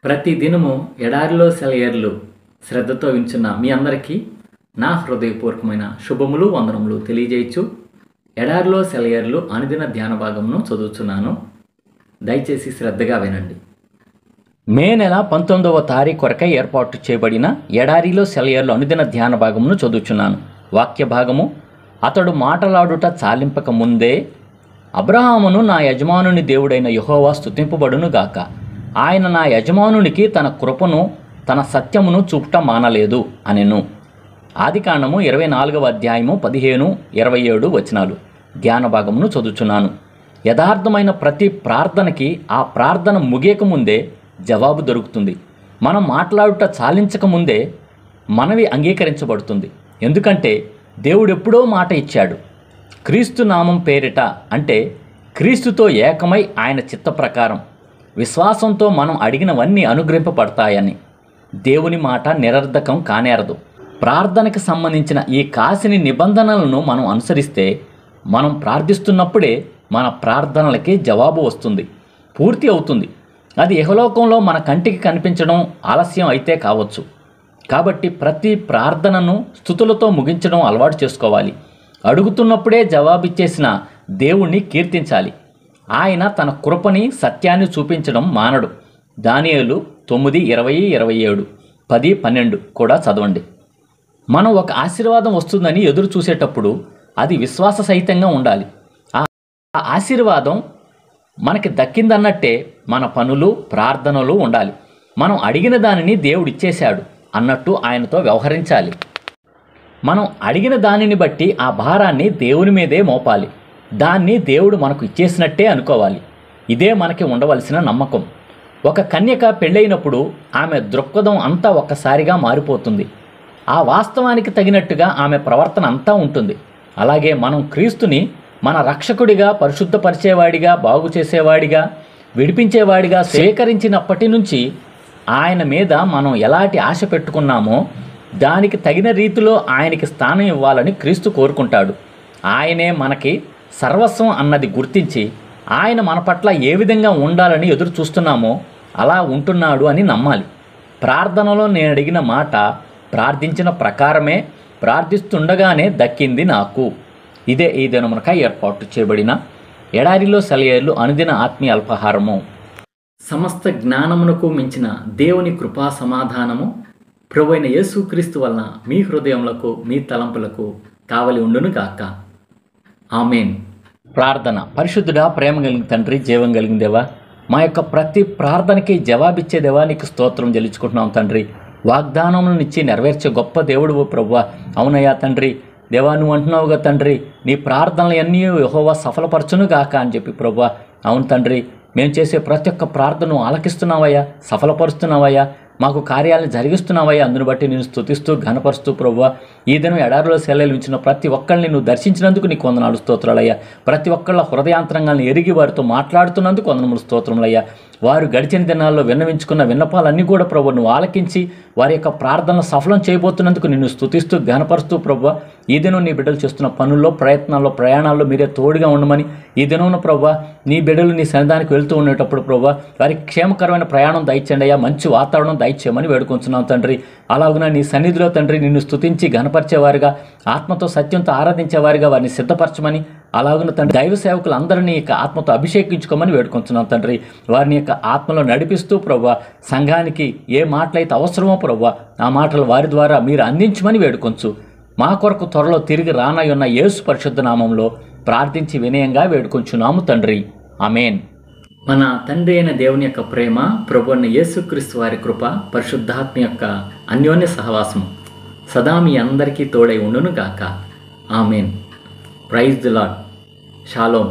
ప్రతి దినము ఎడారిలో సెలయేర్లు శ్రద్ధతో వింటున్న మీ అందరికీ నా హృదయపూర్వకమైన శుభములు వందనములు తెలియజేయచ్చు. ఎడారిలో సెలయేర్లు అనుదిన ధ్యాన భాగమును చదువుతున్నాను. దయచేసి శ్రద్ధగా వినండి. మే నెల 19వ తారీఖు కొరకై ఏర్పాటు చేయబడిన ఎడారిలో సెలయేర్లు అనుదిన ధ్యాన భాగమును చదువుచున్నాను. వాక్య భాగము: అతడు మాటలాడుట చాలింపక ముందే అబ్రహామును నా యజమానుని దేవుడైన యెహోవా స్తుతింపబడును గాక. ఆయన నా యజమానునికి తన కృపను తన సత్యమును చూపుట మానలేదు అనెను. ఆదికాండము 24వ అధ్యాయము 15-27 వచనాలు ధ్యాన భాగమును చదువుచున్నాను. యథార్థమైన ప్రతి ప్రార్థనకి ఆ ప్రార్థన ముగియకముందే జవాబు దొరుకుతుంది. మనం మాట్లాడుట చాలించకముందే మనవి అంగీకరించబడుతుంది. ఎందుకంటే దేవుడు ఎప్పుడో మాట ఇచ్చాడు. క్రీస్తు నామం పేరిట అంటే క్రీస్తుతో ఏకమై ఆయన చిత్త ప్రకారం విశ్వాసంతో మనం అడిగినవన్నీ అనుగ్రహింపబడతాయని. దేవుని మాట నిరర్ధకం కానేరదు. ప్రార్థనకు సంబంధించిన ఈ కాసిని నిబంధనలను మనం అనుసరిస్తే మనం ప్రార్థిస్తున్నప్పుడే మన ప్రార్థనలకి జవాబు వస్తుంది, పూర్తి అవుతుంది. అది ఇహలోకంలో మన కంటికి కనిపించడం ఆలస్యం అయితే కావచ్చు. కాబట్టి ప్రతి ప్రార్థనను స్తుతులతో ముగించడం అలవాటు చేసుకోవాలి. అడుగుతున్నప్పుడే జవాబిచ్చేసిన దేవుణ్ణి కీర్తించాలి. ఆయన తన కృపని సత్యాన్ని చూపించడం మానడు. దానియేలు 9:20-27, 10-12 కూడా చదవండి. మనం ఒక ఆశీర్వాదం వస్తుందని ఎదురు చూసేటప్పుడు అది విశ్వాస సహితంగా ఉండాలి. ఆ ఆశీర్వాదం మనకి దక్కిందన్నట్టే మన పనులు ప్రార్థనలు ఉండాలి. మనం అడిగిన దానిని దేవుడు ఇచ్చేశాడు అన్నట్టు ఆయనతో వ్యవహరించాలి. మనం అడిగిన దానిని బట్టి ఆ భారాన్ని దేవుని మీదే మోపాలి. దాన్ని దేవుడు మనకు ఇచ్చేసినట్టే అనుకోవాలి. ఇదే మనకి ఉండవలసిన నమ్మకం. ఒక కన్యక పెళ్ళైనప్పుడు ఆమె దృక్పథం అంతా ఒక్కసారిగా మారిపోతుంది. ఆ వాస్తవానికి తగినట్టుగా ఆమె ప్రవర్తన అంతా ఉంటుంది. అలాగే మనం క్రీస్తుని మన రక్షకుడిగా, పరిశుద్ధపరిచేవాడిగా, బాగు చేసేవాడిగా, విడిపించేవాడిగా స్వీకరించినప్పటి నుంచి ఆయన మీద మనం ఎలాంటి ఆశ పెట్టుకున్నామో దానికి తగిన రీతిలో ఆయనకి స్థానం ఇవ్వాలని క్రీస్తు కోరుకుంటాడు. ఆయనే మనకి సర్వస్వం అన్నది గుర్తించి ఆయన మన పట్ల ఏ విధంగా ఉండాలని ఎదురు చూస్తున్నామో అలా ఉంటున్నాడు అని నమ్మాలి. ప్రార్థనలో నేను అడిగిన మాట ప్రార్థించిన ప్రకారమే ప్రార్థిస్తుండగానే దక్కింది నాకు. ఇదే ఈ దినమునక ఏర్పాటు చేయబడిన ఎడారిలో సెలయేర్లు అనుదిన ఆత్మీయ అల్పాహారము. సమస్త జ్ఞానమునకు మించిన దేవుని కృపా సమాధానము ప్రభువైన యేసుక్రీస్తు వలన మీ హృదయములకు మీ తలంపులకు కావలి ఉండును గాక. ఆమేన్. ప్రార్థన. పరిశుద్ధుడా, ప్రేమ కలిగిన తండ్రి, జీవం కలిగిన దేవా, మా యొక్క ప్రతి ప్రార్థనకి జవాబిచ్చే దేవా నీకు స్తోత్రం చెల్లించుకుంటున్నాం తండ్రి. వాగ్దానములను ఇచ్చి నెరవేర్చే గొప్ప దేవుడు ప్రభువా. అవునయ్యా తండ్రి, దేవా నువ్వు అంటున్నావుగా తండ్రి, నీ ప్రార్థనలు అన్నీ యెహోవా సఫలపరచును గాక అని చెప్పి ప్రభువా. అవును తండ్రి, మేము చేసే ప్రతి ఒక్క ప్రార్థనను ఆలకిస్తున్నావయ్యా, సఫలపరుస్తున్నావయ్యా, మాకు కార్యాలను జరిగిస్తున్నావయ్యా. అందును బట్టి నేను స్తుతిస్తూ ఘనపరుస్తూ ప్రభువా, ఈ దినం ఎడారిలో సెలవులు ఇచ్చిన ప్రతి ఒక్కరిని నువ్వు దర్శించినందుకు నీకు వందనాలు స్తోత్రాలయ్యా. ప్రతి ఒక్కళ్ళ హృదయాంతరంగాలను ఎరిగి వారితో మాట్లాడుతున్నందుకు వందనములు స్తోత్రములయ్యా. వారు గడిచిన దినాల్లో విన్నవించుకున్న విన్నపాలన్నీ కూడా ప్రభు నువ్వు ఆలకించి వారి యొక్క ప్రార్థనలు సఫలం చేయబోతున్నందుకు నిన్ను స్తుతిస్తూ ఘనపరుస్తూ ప్రభువా, ఈ దినం నీ బిడ్డలు చేస్తున్న పనుల్లో, ప్రయత్నాల్లో, ప్రయాణాల్లో మీరే తోడుగా ఉండమని, ఈ దినం ప్రభువా నీ బిడ్డలు నీ సన్నిధానికి వెళ్తూ ఉండేటప్పుడు ప్రభువా వారికి క్షేమకరమైన ప్రయాణం దయచేయండి అయ్యా, మంచి వాతావరణం దయచేయమని వేడుకొంచున్నాం తండ్రి. అలాగున నీ సన్నిధిలో తండ్రి నిన్ను స్తుతించి ఘనపరిచేవారుగా, ఆత్మతో సత్యంతో ఆరాధించేవారుగా వారిని సిద్ధపరచమని, అలాగున తండ్రి దైవ సేవకులందరినీ ఇక ఆత్మతో అభిషేకించుకోమని వేడుకొంచున్నాం తండ్రి. వారిని యొక్క ఆత్మలో నడిపిస్తూ ప్రభువా సంఘానికి ఏ మాటలైతే అవసరమో ప్రభువా ఆ మాటలు వారి ద్వారా మీరు అందించమని వేడుకొంచు. మా కొరకు త్వరలో తిరిగి రానయ్యున్న యేసు పరిశుద్ధ నామంలో ప్రార్థించి వినయంగా వేడుకొంచున్నాము తండ్రి. ఆమేన్. మన తండ్రి అయిన దేవుని యొక్క ప్రేమ, ప్రభు అయిన యేసుక్రీస్తు వారి కృప, పరిశుద్ధాత్మ యొక్క అన్యోన్య సహవాసము సదా మీ అందరికీ తోడై ఉండును గాక. Amen. Praise the Lord. Shalom.